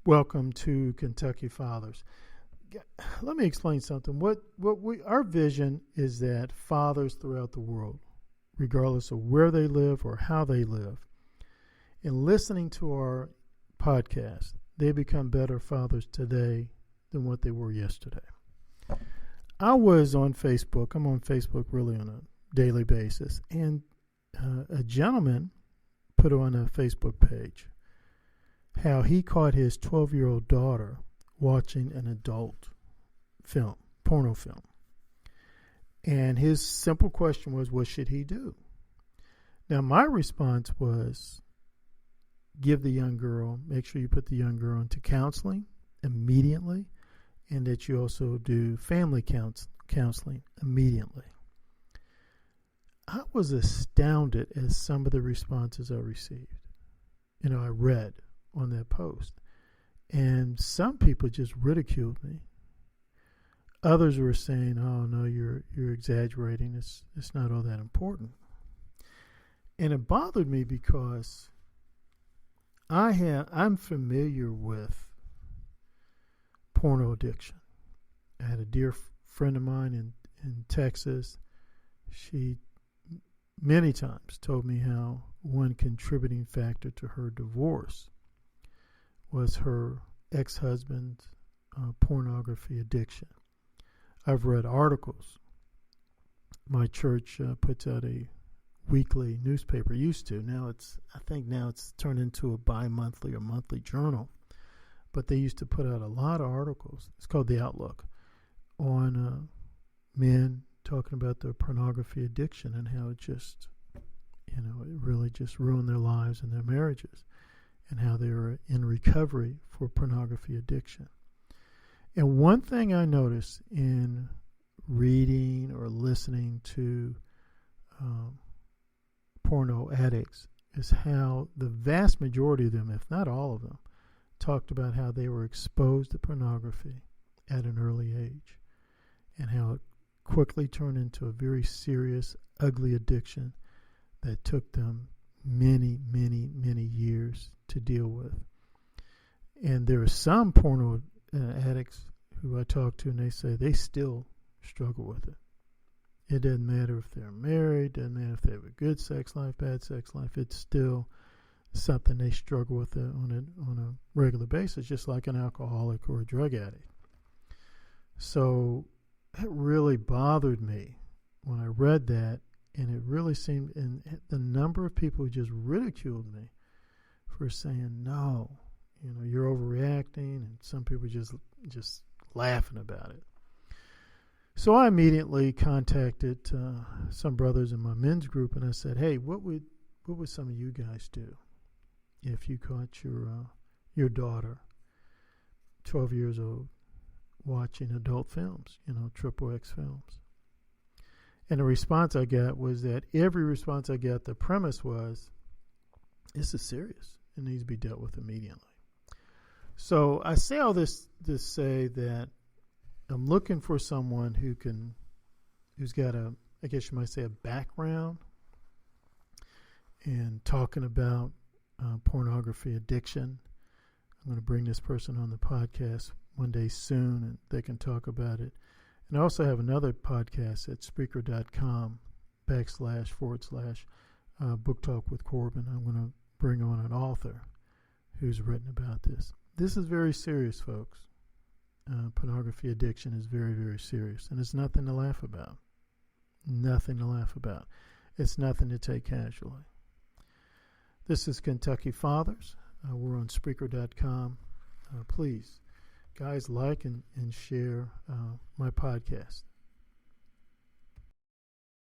Welcome to Kentucky Fathers. Let me explain something. Our vision is that fathers throughout the world, regardless of where they live or how they live, in listening to our podcast, they become better fathers today than what they were yesterday. I was on Facebook. I'm on Facebook really on a daily basis, and a gentleman put on a Facebook page how he caught his 12-year-old daughter watching an adult film, porno film. And his simple question was, what should he do? Now, my response was, give the young girl, make sure you put the young girl into counseling immediately, and that you also do family counseling immediately. I was astounded at some of the responses I received. I read on that post. And some people just ridiculed me. Others were saying, oh, no, you're exaggerating. It's not all that important. And it bothered me because I'm familiar with porno addiction. I had a dear friend of mine in Texas. She many times told me how one contributing factor to her divorce was her ex-husband's pornography addiction. I've read articles. My church puts out a weekly newspaper, used to. I think now it's turned into a bi-monthly or monthly journal. But they used to put out a lot of articles. It's called The Outlook, on men talking about their pornography addiction and how it just, it really just ruined their lives and their marriages, and how they were in recovery for pornography addiction. And one thing I noticed in reading or listening to porno addicts is how the vast majority of them, if not all of them, talked about how they were exposed to pornography at an early age and how it quickly turned into a very serious, ugly addiction that took them many, many, many years to deal with. And there are some porno addicts who I talk to, and they say they still struggle with it. It doesn't matter if they're married, doesn't matter if they have a good sex life, bad sex life. It's still something they struggle with on a regular basis, just like an alcoholic or a drug addict. So it really bothered me when I read that, and it really seemed, and the number of people who just ridiculed me for saying, no, you're overreacting, and some people just laughing about it. So I immediately contacted some brothers in my men's group, and I said, hey, what would some of you guys do if you caught your daughter, 12 years old, watching adult films, XXX films? And the response I got was that every response I got, the premise was, this is serious. It needs to be dealt with immediately. So I say all this to say that I'm looking for someone who's got I guess you might say, a background in talking about pornography addiction. I'm going to bring this person on the podcast one day soon, and they can talk about it. And I also have another podcast at Spreaker.com// Book Talk with Corbin. I'm going to bring on an author who's written about this. This is very serious, folks. Pornography addiction is very, very serious, and it's nothing to laugh about. Nothing to laugh about. It's nothing to take casually. This is Kentucky Fathers. We're on Spreaker.com. Please, guys, like and share my podcast.